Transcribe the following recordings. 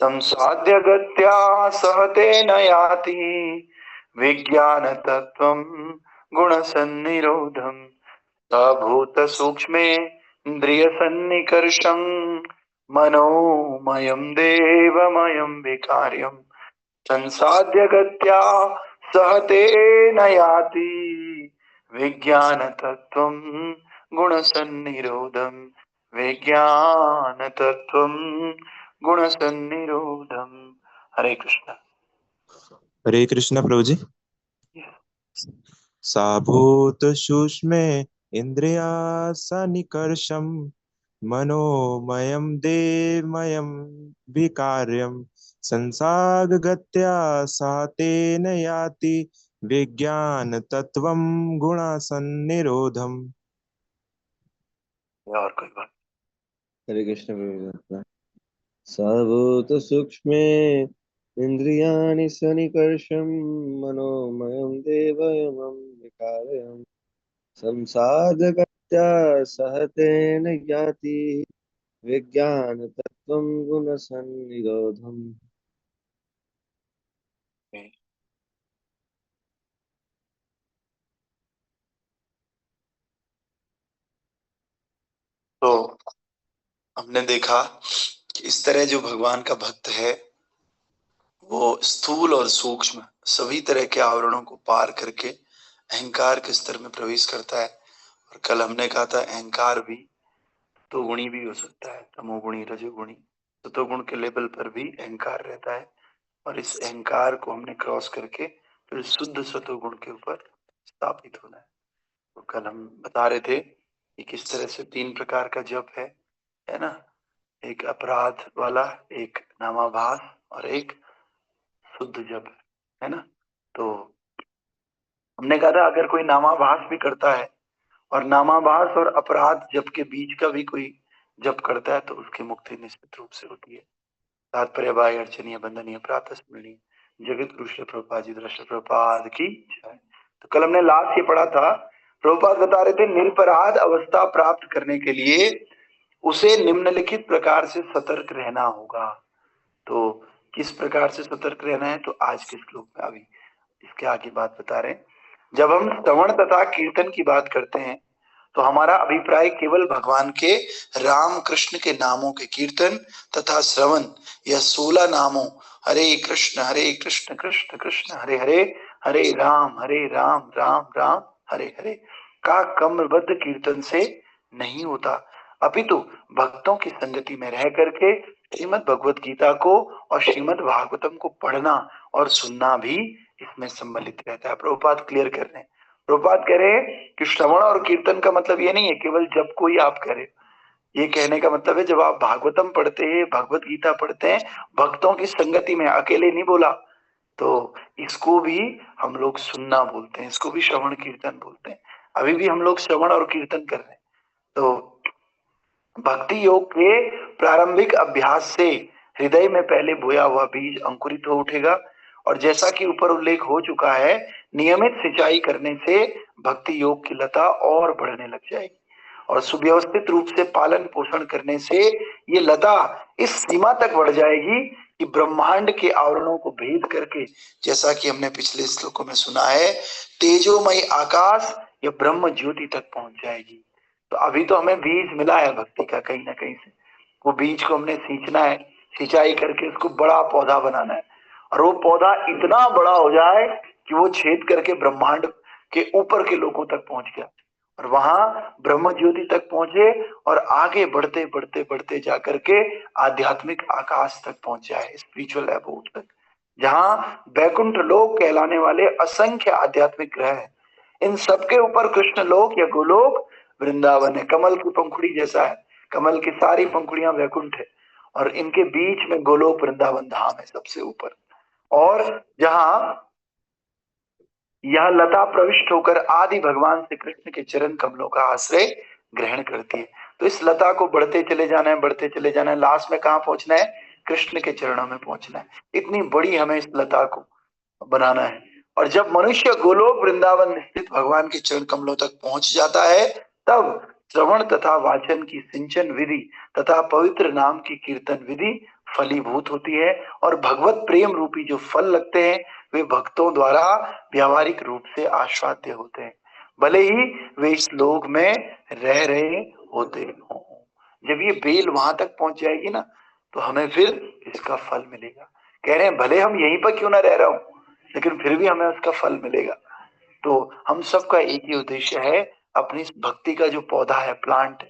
संसाद्य गत्या सहते न याति विज्ञान तत्वं गुण सन्निरोधम भूत सूक्ष्मे इंद्रिय सन्निकर्षं मनोमयं देवमयं विकार्यं संसाद्य गत्या सहते न याति विज्ञान तत्वं गुण सन्निरोधम विज्ञान तत्वं गुण सन्निरोधम। हरे कृष्णा। हरे कृष्णा प्रभु जी। साभूत सूक्ष्मे इंद्रिया सन्निकर्षम मनोमयं देवमयं विकार्यं संसागत्या सातेन याति विज्ञान तत्वं गुणसन्निरोधम। और कोई बात? हरे कृष्ण प्रभु। सर्वभूत सूक्ष्मे इंद्रियाणि सन्निकर्षं मनोमयं देवमयं विकारयं संसादगत्या सहतेन याति विज्ञान तत्वं गुण सन्निरोधम। तो हमने देखा कि इस तरह जो भगवान का भक्त है वो स्थूल और सूक्ष्म सभी तरह के आवरणों को पार करके अहंकार के स्तर में प्रवेश करता है। और कल हमने कहा था अहंकार भी तो गुणी भी हो सकता है, तमोगुणी रजोगुणी। सतोगुण के लेवल पर भी अहंकार रहता है और इस अहंकार को हमने क्रॉस करके फिर शुद्ध सतोगुण के ऊपर स्थापित होना है। तो कल हम बता रहे थे कि किस तरह से 3 प्रकार का जप है ना, एक अपराध वाला, एक नामाभास और एक शुद्ध जप, है ना। तो हमने कहा था अगर कोई नामाभास भी करता है और नामाभास और अपराध जप के बीच का भी कोई जप करता है तो उसकी मुक्ति निश्चित रूप से होती है। तात्पर्य बाह्य अर्चनीय बंधनीय प्रातः स्मरणीय जगत गुरु श्री प्रभुपाद जी दृष्ट प्रभुपाद की जय। तो कल हमने लास्ट ये पढ़ा था, प्रभुपाद बता रहे थे निरपराध अवस्था प्राप्त करने के लिए उसे निम्नलिखित प्रकार से सतर्क रहना होगा। तो किस प्रकार से सतर्क रहना है तो आज के श्लोक में अभी इसके आगे बात बता रहे हैं। जब हम श्रवण तथा कीर्तन की बात करते हैं तो हमारा अभिप्राय केवल भगवान के राम कृष्ण के नामों के कीर्तन तथा श्रवण या 16 नामों हरे कृष्ण कृष्ण कृष्ण हरे हरे हरे राम राम राम हरे हरे का क्रमबद्ध कीर्तन से नहीं होता, अपितु भक्तों की संगति में रह करके श्रीमद् भगवत गीता को और श्रीमद् भागवतम को पढ़ना और सुनना भी इसमें सम्मिलित रहता है। प्रभुपाद क्लियर कर रहे हैं। प्रभुपाद कह रहे हैं कि श्रवण और कीर्तन का मतलब ये नहीं है केवल जब कोई आप करे, ये कहने का मतलब है जब आप भागवतम पढ़ते हैं, भगवत गीता पढ़ते हैं, भक्तों की संगति में, अकेले नहीं बोला, तो इसको भी हम लोग सुनना बोलते हैं, इसको भी श्रवण कीर्तन बोलते हैं। अभी भी हम लोग श्रवण और कीर्तन कर रहे हैं। तो भक्ति योग के प्रारंभिक अभ्यास से हृदय में पहले बोया हुआ बीज अंकुरित हो उठेगा और जैसा कि ऊपर उल्लेख हो चुका है, नियमित सिंचाई करने से भक्ति योग की लता और बढ़ने लग जाएगी और सुव्यवस्थित रूप से पालन पोषण करने से ये लता इस सीमा तक बढ़ जाएगी कि ब्रह्मांड के आवरणों को भेद करके, जैसा कि हमने पिछले श्लोकों में सुना है, तेजोमय आकाश या ब्रह्म ज्योति तक पहुंच जाएगी। तो अभी तो हमें बीज मिला है भक्ति का कहीं ना कहीं से, वो बीज को हमने सींचना है, सिंचाई करके उसको बड़ा पौधा बनाना है और वो पौधा इतना बड़ा हो जाए कि वो छेद करके ब्रह्मांड के ऊपर के लोगों तक पहुंच गया और वहां ब्रह्म ज्योति तक पहुंचे और आगे बढ़ते बढ़ते बढ़ते जाकर के आध्यात्मिक आकाश तक पहुंच जाए, स्पिरिचुअल अबोध तक, जहां बैकुंठ लोक कहलाने वाले असंख्य आध्यात्मिक ग्रह हैं। इन सबके ऊपर कृष्ण लोक या गोलोक वृंदावन है। कमल की पंखुड़ी जैसा है, कमल की सारी पंखुड़ियां वैकुंठ है और इनके बीच में गोलोक वृंदावन धाम है सबसे ऊपर, और जहां यह लता प्रविष्ट होकर आदि भगवान श्री कृष्ण के चरण कमलों का आश्रय ग्रहण करती है। तो इस लता को बढ़ते चले जाना है, बढ़ते चले जाना है, लास्ट में कहाँ पहुंचना है? कृष्ण के चरणों में पहुंचना है। इतनी बड़ी हमें इस लता को बनाना है और जब मनुष्य गोलोक वृंदावन स्थित भगवान के चरण कमलों तक पहुंच जाता है तब श्रवण तथा वाचन की सिंचन विधि तथा पवित्र नाम की कीर्तन विधि फलीभूत होती है और भगवत प्रेम रूपी जो फल लगते हैं वे भक्तों द्वारा व्यावहारिक रूप से आस्वाद्य होते हैं, भले ही वे इस लोक में रह रहे होते हों। जब ये बेल वहां तक पहुंच जाएगी ना तो हमें फिर इसका फल मिलेगा। कह रहे हैं भले हम यहीं पर क्यों ना रह रहा हूं लेकिन फिर भी हमें उसका फल मिलेगा। तो हम सबका एक ही उद्देश्य है, अपनी भक्ति का जो पौधा है, प्लांट,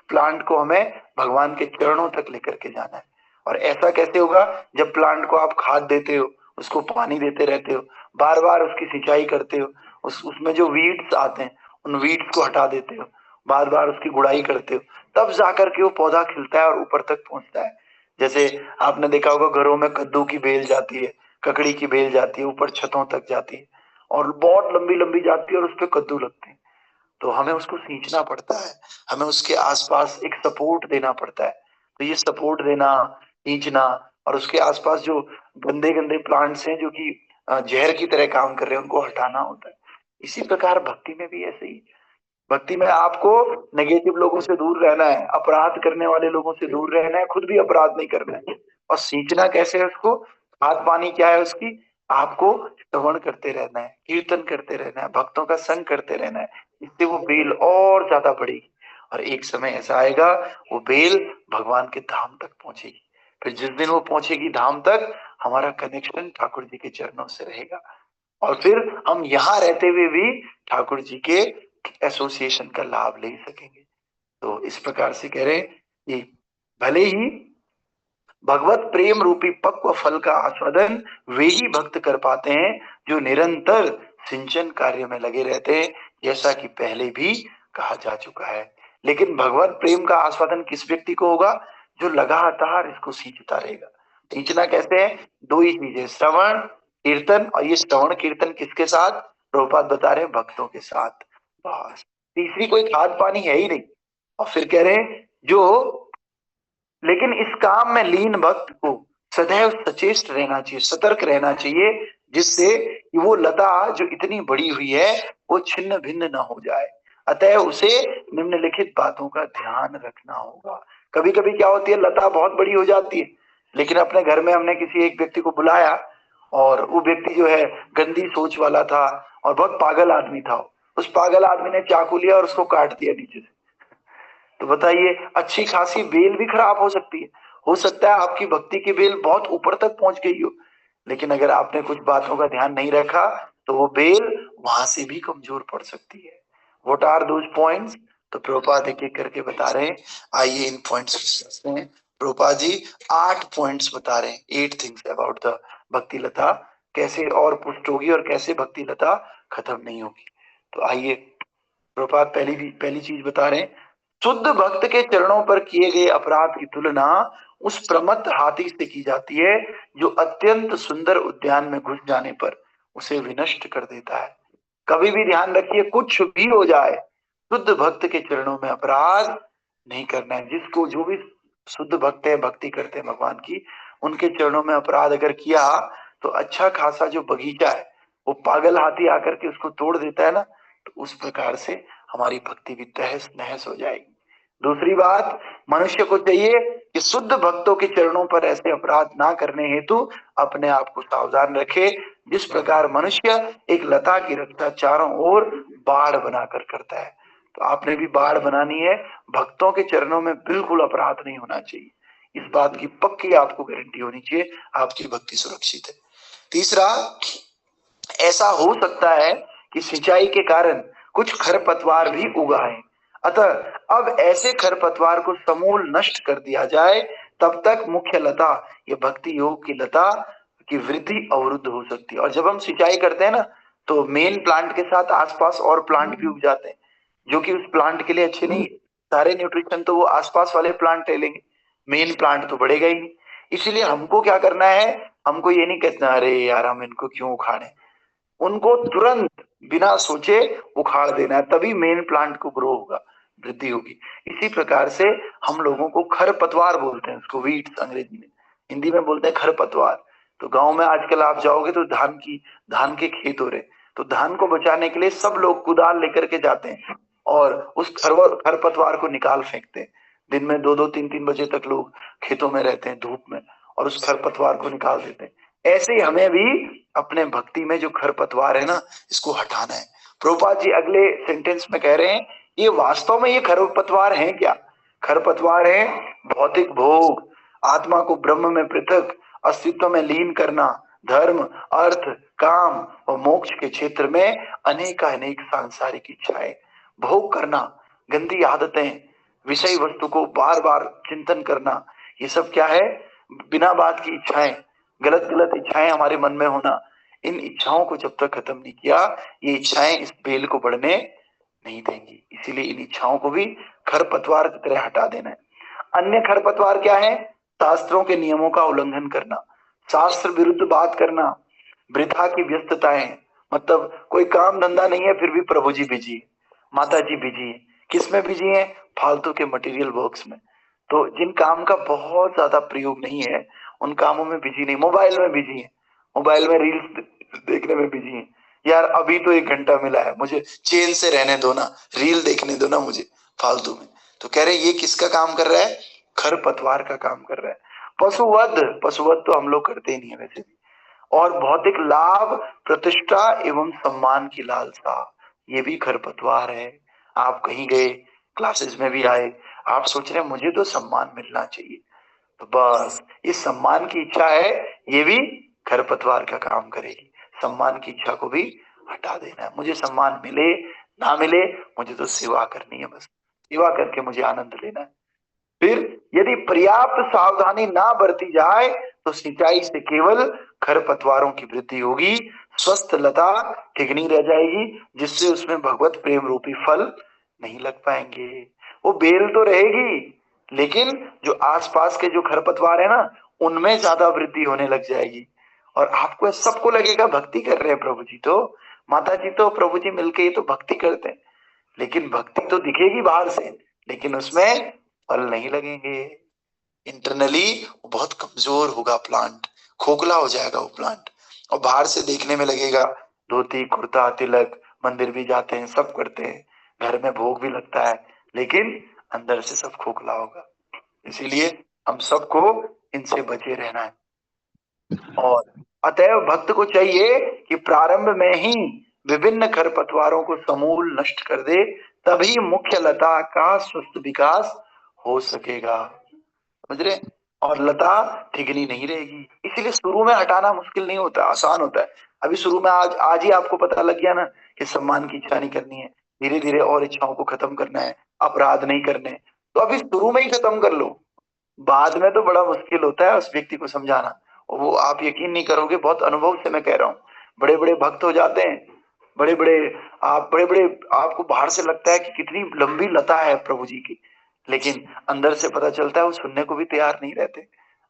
प्लांट को हमें भगवान के चरणों तक लेकर के जाना है। और ऐसा कैसे होगा? जब प्लांट को आप खाद देते हो, उसको पानी देते रहते हो, बार बार उसकी सिंचाई करते हो, उसमें जो वीड्स आते हैं उन वीड्स को हटा देते हो, बार बार उसकी गुड़ाई करते हो, तब जाकर के वो पौधा खिलता है और ऊपर तक पहुंचता है। जैसे आपने देखा होगा घरों में कद्दू की बेल जाती है, ककड़ी की बेल जाती है, ऊपर छतों तक जाती है और बहुत लंबी लंबी जाती है और उस पे कद्दू लगते हैं। तो हमें उसको सींचना पड़ता है, हमें उसके आसपास एक सपोर्ट देना पड़ता है। तो ये सपोर्ट देना, सींचना और उसके आसपास जो गंदे गंदे प्लांट्स हैं जो कि जहर की तरह काम कर रहे हैं उनको हटाना होता है। इसी प्रकार भक्ति में भी ऐसे ही, भक्ति में आपको नेगेटिव लोगों से दूर रहना है, अपराध करने वाले लोगों से दूर रहना है, खुद भी अपराध नहीं करना है। और सींचना कैसे है उसको? खाद पानी क्या है उसकी? आपको श्रवण करते रहना है, कीर्तन करते रहना है, भक्तों का संग करते रहना है, इससे वो बेल और ज्यादा बढ़ेगी और एक समय ऐसा आएगा वो बेल भगवान के धाम तक पहुंचेगी। फिर जिस दिन वो पहुंचेगी धाम तक, हमारा कनेक्शन ठाकुर जी के चरणों से रहेगा और फिर हम यहाँ रहते हुए भी ठाकुर जी के एसोसिएशन का लाभ ले सकेंगे। तो इस प्रकार से कह रहे हैं कि भले ही भगवत प्रेम रूपी पक्व फल का आस्वादन वे ही भक्त कर पाते हैं जो निरंतर सिंचन कार्य में लगे रहते हैं, जैसा कि पहले भी कहा जा चुका है। लेकिन भगवत प्रेम का आस्वादन किस व्यक्ति को होगा? जो लगातार इसको सींचता रहेगा। सींचना कैसे है? दो ही चीजें, श्रवण कीर्तन। और ये श्रवण कीर्तन किसके साथ? प्रभुपाद बता रहे हैं, भक्तों के साथ। बस तीसरी कोई खाद पानी है ही नहीं। और फिर कह रहे हैं जो, लेकिन इस काम में लीन भक्त को सदैव सचेष्ट रहना चाहिए, सतर्क रहना चाहिए, जिससे कि वो लता जो इतनी बड़ी हुई है वो छिन्न भिन्न न हो जाए। अतः उसे निम्नलिखित बातों का ध्यान रखना होगा। कभी कभी क्या होती है, लता बहुत बड़ी हो जाती है, लेकिन अपने घर में हमने किसी एक व्यक्ति को बुलाया और वो व्यक्ति जो है गंदी सोच वाला था और बहुत पागल आदमी था। उस पागल आदमी ने चाकू लिया और उसको काट दिया नीचे से। तो बताइए, अच्छी खासी बेल भी खराब हो सकती है। हो सकता है आपकी भक्ति की बेल बहुत ऊपर तक पहुंच गई हो, लेकिन अगर आपने कुछ बातों का ध्यान नहीं रखा तो वो बेल वहां से भी कमजोर पड़ सकती है। What are those points? तो प्रभुपाद एक एक करके बता रहे हैं। आइए इन पॉइंट्स को समझते हैं। प्रभुपाद जी 8 पॉइंट्स बता रहे हैं, 8 थिंग्स अबाउट द भक्ति लता, कैसे और पुष्ट होगी और कैसे भक्ति लता खत्म नहीं होगी। तो आइए, प्रभुपाद पहली चीज बता रहे हैं, शुद्ध भक्त के चरणों पर किए गए अपराध की तुलना उस प्रमत्त हाथी से की जाती है जो अत्यंत सुंदर उद्यान में घुस जाने पर उसे विनष्ट कर देता है। कभी भी ध्यान रखिए, कुछ भी हो जाए, शुद्ध भक्त के चरणों में अपराध नहीं करना है। जिसको, जो भी शुद्ध भक्त है, भक्ति करते हैं भगवान की, उनके चरणों में अपराध अगर किया तो अच्छा खासा जो बगीचा है वो पागल हाथी आकर के उसको तोड़ देता है ना, तो उस प्रकार से हमारी भक्ति भी तहस नहस हो जाएगी। दूसरी बात, मनुष्य को चाहिए कि शुद्ध भक्तों के चरणों पर ऐसे अपराध ना करने हेतु अपने आप को सावधान रखे, जिस प्रकार मनुष्य एक लता की रक्षा चारों ओर बाढ़ बनाकर करता है। तो आपने भी बाढ़ बनानी है, भक्तों के चरणों में बिल्कुल अपराध नहीं होना चाहिए। इस बात की पक्की आपको गारंटी होनी चाहिए, आपकी भक्ति सुरक्षित है। तीसरा, ऐसा हो सकता है कि सिंचाई के कारण कुछ खरपतवार भी उगाए, अतः अब ऐसे खरपतवार को समूल नष्ट कर दिया जाए, तब तक मुख्य लता, ये भक्ति योग की लता की वृद्धि अवरुद्ध हो सकती है। और जब हम सिंचाई करते हैं ना, तो मेन प्लांट के साथ आसपास और प्लांट भी उग जाते हैं जो कि उस प्लांट के लिए अच्छे नहीं। सारे न्यूट्रिशन तो वो आसपास वाले प्लांट ले लेंगे, मेन प्लांट तो बढ़ेगा ही नहीं। इसीलिए हमको क्या करना है, हमको ये नहीं कहना अरे यार हम इनको क्यों उखाड़े, उनको तुरंत बिना सोचे उखाड़ देना है, तभी मेन प्लांट को ग्रो होगा, वृद्धि होगी। इसी प्रकार से हम लोगों को खरपतवार बोलते हैं, उसको वीड्स अंग्रेजी में, हिंदी में बोलते हैं खरपतवार। तो गांव में आजकल आप जाओगे तो धान के खेत हो रहे, तो धान को बचाने के लिए सब लोग कुदाल लेकर के जाते हैं और उस खरपतवार को निकाल फेंकते हैं। दिन में 2-2 3-3 बजे तक लोग खेतों में रहते हैं धूप में, और उस खरपतवार को निकाल देते हैं। ऐसे ही हमें भी अपने भक्ति में जो खरपतवार है ना, इसको हटाना है। प्रभुपाद जी अगले सेंटेंस में कह रहे हैं, ये वास्तव में ये खरपतवार है क्या? खरपतवार है भौतिक भोग, आत्मा को ब्रह्म में पृथक अस्तित्व में लीन करना, धर्म, अर्थ, काम और मोक्ष के क्षेत्र में अनेक सांसारिक इच्छाएं, भोग करना, गंदी आदतें, विषय वस्तु को बार बार चिंतन करना, ये सब क्या है? बिना बात की इच्छाएं, गलत गलत इच्छाएं हमारे मन में होना। इन इच्छाओं को जब तक खत्म नहीं किया, ये इच्छाएं इस बेल को बढ़ने नहीं देंगी। इसीलिए इन इच्छाओं को भी खरपतवार की तरह हटा देना है। अन्य खरपतवार क्या है? शास्त्रों के नियमों का उल्लंघन करना, शास्त्र विरुद्ध बात करना, वृथा की व्यस्तताएं, मतलब कोई काम धंधा नहीं है फिर भी प्रभु जी बिजी है, माता जी बिजी है। किस में बिजी है? फालतू के मटेरियल वर्क्स में। तो जिन काम का बहुत ज्यादा प्रयोग नहीं है उन कामों में बिजी नहीं, मोबाइल में बिजी है, मोबाइल में रील्स देखने में बिजी है। यार अभी तो 1 घंटा मिला है, मुझे चैन से रहने दो ना, रील देखने दो ना मुझे फालतू में। तो कह रहे ये किसका काम कर रहा है? खरपतवार का काम कर रहा है। पशुवध तो हम लोग करते ही नहीं है वैसे भी। और भौतिक लाभ, प्रतिष्ठा एवं सम्मान की लालसा, ये भी खरपतवार है। आप कहीं गए, क्लासेस में भी आए, आप सोच रहे हैं मुझे तो सम्मान मिलना चाहिए, तो बस इस सम्मान की इच्छा है, ये भी खरपतवार का काम करेगी। सम्मान की इच्छा को भी हटा देना है। मुझे सम्मान मिले ना मिले, मुझे तो सेवा करनी है, बस सेवा करके मुझे आनंद लेना है। फिर यदि पर्याप्त सावधानी ना बरती जाए तो सिंचाई से केवल खरपतवारों की वृद्धि होगी, स्वस्थ लता ठिकनी रह जाएगी, जिससे उसमें भगवत प्रेम रूपी फल नहीं लग पाएंगे। वो बेल तो रहेगी, लेकिन जो आसपास के जो खरपतवार है ना, उनमें ज्यादा वृद्धि होने लग जाएगी। और आपको सबको लगेगा भक्ति कर रहे हैं प्रभु जी, तो माता जी तो प्रभु जी मिलके ये तो भक्ति करते हैं, लेकिन भक्ति तो दिखेगी बाहर से, लेकिन उसमें फल नहीं लगेंगे। इंटरनली बहुत कमजोर होगा प्लांट, खोखला हो जाएगा वो प्लांट। और बाहर से देखने में लगेगा धोती कुर्ता तिलक, मंदिर भी जाते हैं, सब करते हैं, घर में भोग भी लगता है, लेकिन अंदर से सब खोखला होगा। इसीलिए हम सबको इनसे बचे रहना है। और अतएव भक्त को चाहिए कि प्रारंभ में ही विभिन्न खरपतवारों को समूल नष्ट कर दे, तभी मुख्य लता का स्वस्थ विकास हो सकेगा। समझ रहे? और लता ठिकनी नहीं रहेगी। इसीलिए शुरू में हटाना मुश्किल नहीं होता, आसान होता है। अभी शुरू में आज ही आपको पता लग गया ना कि सम्मान की इच्छा नहीं करनी है, धीरे धीरे और इच्छाओं को खत्म करना है, अपराध नहीं करने, तो अभी शुरू में ही खत्म कर लो। बाद में तो बड़ा मुश्किल होता है उस व्यक्ति को समझाना। वो आप यकीन नहीं करोगे, बहुत अनुभव से मैं कह रहा हूँ। बड़े बड़े भक्त हो जाते हैं, बड़े बड़े आपको बाहर से लगता है कि कितनी लंबी लता है प्रभु जी की, लेकिन अंदर से पता चलता है वो सुनने को भी तैयार नहीं रहते।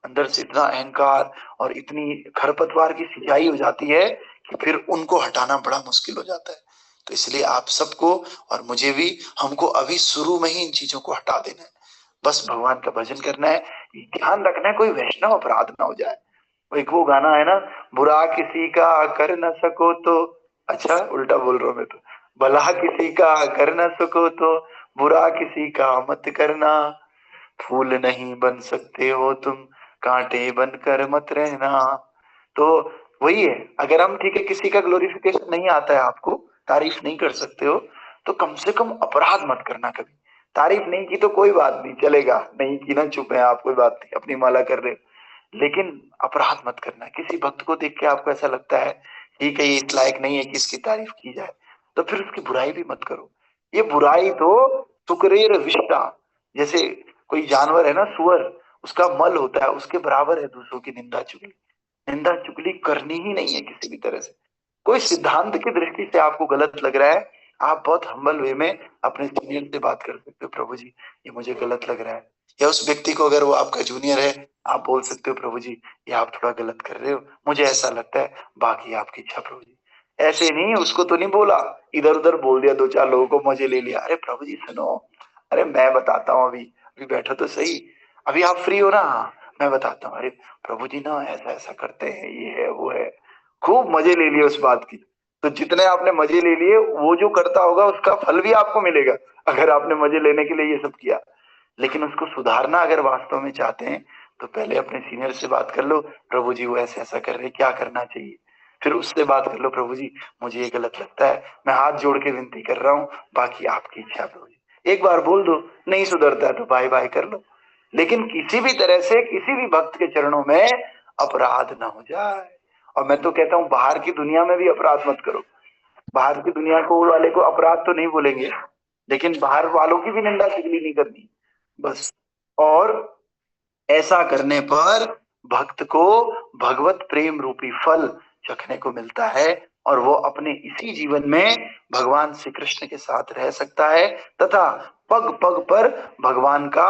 अंदर से इतना अहंकार और इतनी खरपतवार की सिंचाई हो जाती है कि फिर उनको हटाना बड़ा मुश्किल हो जाता है। तो इसलिए आप सबको और मुझे भी, हमको अभी शुरू में ही इन चीजों को हटा देना है। बस भगवान का भजन करना है, ध्यान रखना है कोई वैष्णव अपराध ना हो जाए। एक वो गाना है ना, बुरा किसी का कर न सको तो, अच्छा उल्टा बोल रहा हूं मैं तो, भला किसी का कर न सको तो बुरा किसी का मत करना, फूल नहीं बन सकते हो तुम कांटे बनकर मत रहना। तो वही है, अगर हम ठीक है किसी का ग्लोरिफिकेशन नहीं आता है, आपको तारीफ नहीं कर सकते हो, तो कम से कम अपराध मत करना कभी। तारीफ नहीं की तो कोई बात नहीं, चलेगा, नहीं की ना चुप है आप, कोई बात नहीं, अपनी माला कर रहे हो, लेकिन अपराध मत करना। किसी भक्त को देख के आपको ऐसा लगता है ठीक है ये इस लायक नहीं है कि इसकी तारीफ की जाए, तो फिर उसकी बुराई भी मत करो। ये बुराई तो सुकरेर विष्टा, जैसे कोई जानवर है ना सुअर, उसका मल होता है, उसके बराबर है दूसरों की निंदा चुगली। निंदा चुगली करनी ही नहीं है किसी भी तरह से। कोई सिद्धांत की दृष्टि से आपको गलत लग रहा है, आप बहुत हम्बल वे में अपने सीनियर से बात कर सकते हो, प्रभु जी ये मुझे गलत लग रहा है। या उस व्यक्ति को, अगर वो आपका जूनियर है, आप बोल सकते हो प्रभु जी ये आप थोड़ा गलत कर रहे हो, मुझे ऐसा लगता है, बाकी आपकी इच्छा प्रभु जी। ऐसे नहीं, उसको तो नहीं बोला, इधर उधर बोल दिया, 2-4 लोगों को मजे ले लिया। अरे प्रभु जी सुनो, अरे मैं बताता हूँ, अभी अभी बैठो तो सही, अभी आप फ्री हो ना? हाँ, मैं बताता हूँ। अरे प्रभु जी ना ऐसा ऐसा करते हैं, ये है वो है, खूब मजे ले लिए उस बात की। तो जितने आपने मजे ले लिए, वो जो करता होगा उसका फल भी आपको मिलेगा, अगर आपने मजे लेने के लिए ये सब किया। लेकिन उसको सुधारना अगर वास्तव में चाहते हैं तो पहले अपने सीनियर से बात कर लो, प्रभु जी वो ऐसे ऐसा कर रहे, क्या करना चाहिए। फिर उससे बात कर लो, प्रभु जी मुझे ये गलत लगता है, मैं हाथ जोड़ के विनती कर रहा हूँ, बाकी आपकी इच्छा प्रभु जी। एक बार बोल दो, नहीं सुधरता है तो बाय बाय कर लो। लेकिन किसी भी तरह से किसी भी भक्त के चरणों में अपराध ना हो जाए। और मैं तो कहता हूँ बाहर की दुनिया में भी अपराध मत करो। बाहर की दुनिया को वाले को अपराध तो नहीं बोलेंगे, लेकिन बाहर वालों की भी निंदा चुगली नहीं करनी बस। और ऐसा करने पर भक्त को भगवत प्रेम रूपी फल चखने को मिलता है और वो अपने इसी जीवन में भगवान श्री कृष्ण के साथ रह सकता है तथा पग पग पर भगवान का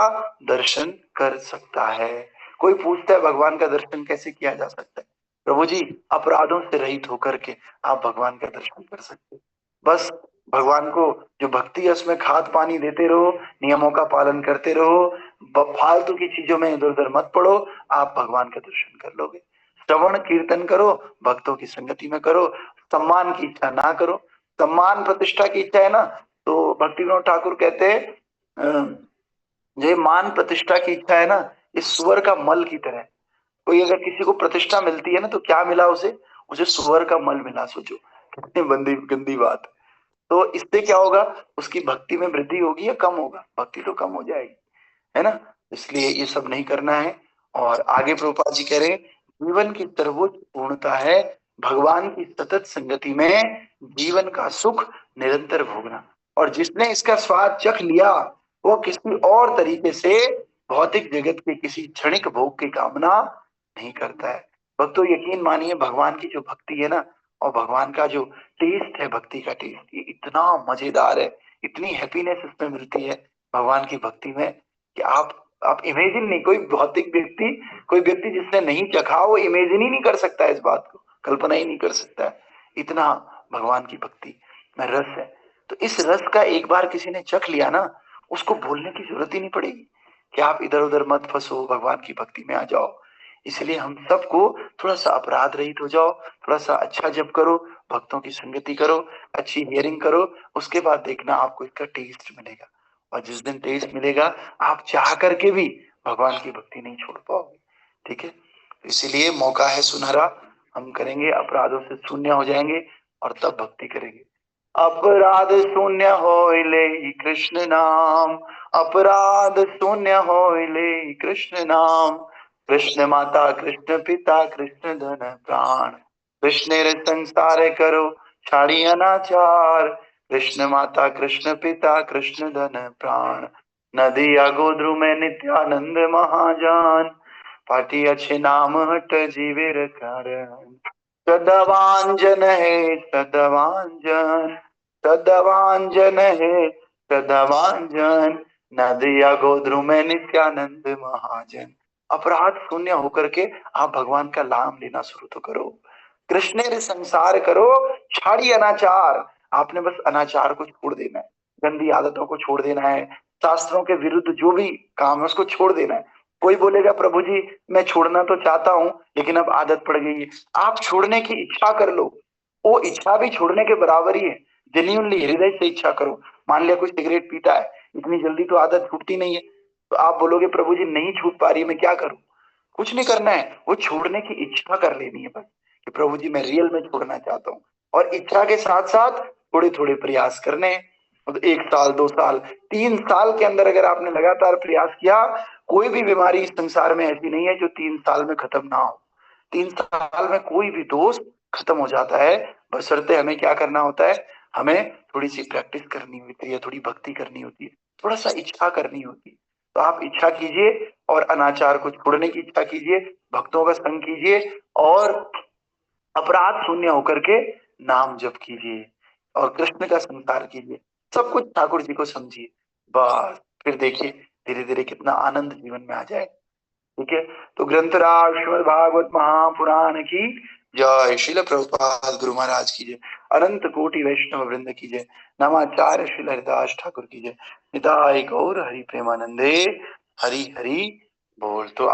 दर्शन कर सकता है। कोई पूछता है भगवान का दर्शन कैसे किया जा सकता है? प्रभु जी अपराधों से रहित होकर के आप भगवान का दर्शन कर सकते हैं। बस भगवान को जो भक्ति है उसमें खाद पानी देते रहो, नियमों का पालन करते रहो, फालतू की चीजों में इधर उधर मत पड़ो, आप भगवान का दर्शन कर लोगे। श्रवण कीर्तन करो, भक्तों की संगति में करो, सम्मान की इच्छा ना करो। सम्मान प्रतिष्ठा की इच्छा है ना, तो भक्ति विनोद ठाकुर कहते हैं ये मान प्रतिष्ठा की इच्छा है ना, इस सुअर का मल की तरह। कोई अगर किसी को प्रतिष्ठा मिलती है ना तो क्या मिला उसे? उसे सुअर का मल मिला। सोचो कितनी बंदी गंदी बात। तो इससे क्या होगा? उसकी भक्ति में वृद्धि होगी या कम होगा? भक्ति तो कम हो जाएगी, है ना। इसलिए ये सब नहीं करना है। और आगे प्रभुपाद जी कह रहे हैं जीवन की सर्वोच्च पूर्णता है भगवान की सतत संगति में जीवन का सुख निरंतर भोगना। और जिसने इसका स्वाद चख लिया वो किसी और तरीके से भौतिक जगत के किसी क्षणिक भोग की कामना नहीं करता है। भक्तों यकीन मानिए भगवान की जो भक्ति है ना, और भगवान का जो टेस्ट है, भक्ति का टेस्ट, ये इतना मजेदार है, इतनी हैप्पीनेस इसमें मिलती है भगवान की भक्ति में कि आप इमेजिन नहीं, कोई भौतिक व्यक्ति, कोई व्यक्ति जिसने नहीं चखा वो इमेजिन ही नहीं कर सकता है, इस बात को कल्पना ही नहीं कर सकता है। इतना भगवान की भक्ति में रस है। तो इस रस का एक बार किसी ने चख लिया ना, उसको बोलने की जरूरत ही नहीं पड़ेगी कि आप इधर उधर मत फंसो, भगवान की भक्ति में आ जाओ। इसलिए हम सबको थोड़ा सा अपराध रहित हो जाओ, थोड़ा सा अच्छा जप करो, भक्तों की संगति करो, अच्छी हियरिंग करो, उसके बाद देखना आपको इसका टेस्ट मिलेगा। और जिस दिन टेस्ट मिलेगा आप चाह करके भी भगवान की भक्ति नहीं छोड़ पाओगे। ठीक है, तो इसीलिए मौका है सुनहरा, हम करेंगे, अपराधों से शून्य हो जाएंगे और तब भक्ति करेंगे। अपराध शून्य होइले कृष्ण नाम, अपराध शून्य होइले कृष्ण नाम, कृष्ण माता कृष्ण पिता कृष्ण धन प्राण, कृष्ण संसार करो छाड़ी अनाचार, कृष्ण माता कृष्ण पिता कृष्ण धन प्राण, नदिया गोद्रु में नित्यानंद महाजान, पाटी अच्छे नाम हट जीवेर कारण, सदवांजन है सदवांजन, सदवांजन है सदवांजन, नदिया गोद्रु में नित्यानंद महाजन। अपराध शून्य होकर के आप भगवान का नाम लेना शुरू तो करो। कृष्ण रे संसार करो छाड़ी अनाचार, आपने बस अनाचार को छोड़ देना है, गंदी आदतों को छोड़ देना है, शास्त्रों के विरुद्ध जो भी काम है उसको छोड़ देना है। कोई बोलेगा प्रभु जी मैं छोड़ना तो चाहता हूँ लेकिन अब आदत पड़ गई है, आप छोड़ने की इच्छा कर लो, वो इच्छा भी छोड़ने के बराबर ही है। जेन्युइनली हृदय से इच्छा करो। मान लिया कोई सिगरेट पीता है, इतनी जल्दी तो आदत छूटती नहीं है, तो आप बोलोगे प्रभु जी नहीं छूट पा रही, मैं क्या करूं? कुछ नहीं करना है, वो छोड़ने की इच्छा कर लेनी है बस कि प्रभु जी मैं रियल में छोड़ना चाहता हूँ। और इच्छा के साथ साथ थोड़े थोड़े प्रयास करने हैं। तो 1 साल 2 साल 3 साल के अंदर अगर आपने लगातार प्रयास किया, कोई भी बीमारी इस संसार में ऐसी नहीं है जो 3 साल में खत्म ना हो। 3 साल में कोई भी दोष खत्म हो जाता है, बशर्ते हमें क्या करना होता है, हमें थोड़ी सी प्रैक्टिस करनी होती है, थोड़ी भक्ति करनी होती है, थोड़ा सा इच्छा करनी होती है। तो आप इच्छा कीजिए और अनाचार को छोड़ने की इच्छा कीजिए, भक्तों का संग कीजिए और अपराध शून्य होकर के नाम जप कीजिए और कृष्ण का संसार कीजिए, सब कुछ ठाकुर जी को समझिए, बस फिर देखिए धीरे धीरे कितना आनंद जीवन में आ जाए। ठीक है, तो ग्रंथराज श्रीमद् भागवत महापुराण की जय, श्रील प्रभुपाद गुरु महाराज की जय, अनंत कोटि वैष्णव वृंद की जय, नमाचार्य श्रील हरिदास ठाकुर की जय, निताई गौर हरि प्रेमानंदे, हरि हरि बोल। तो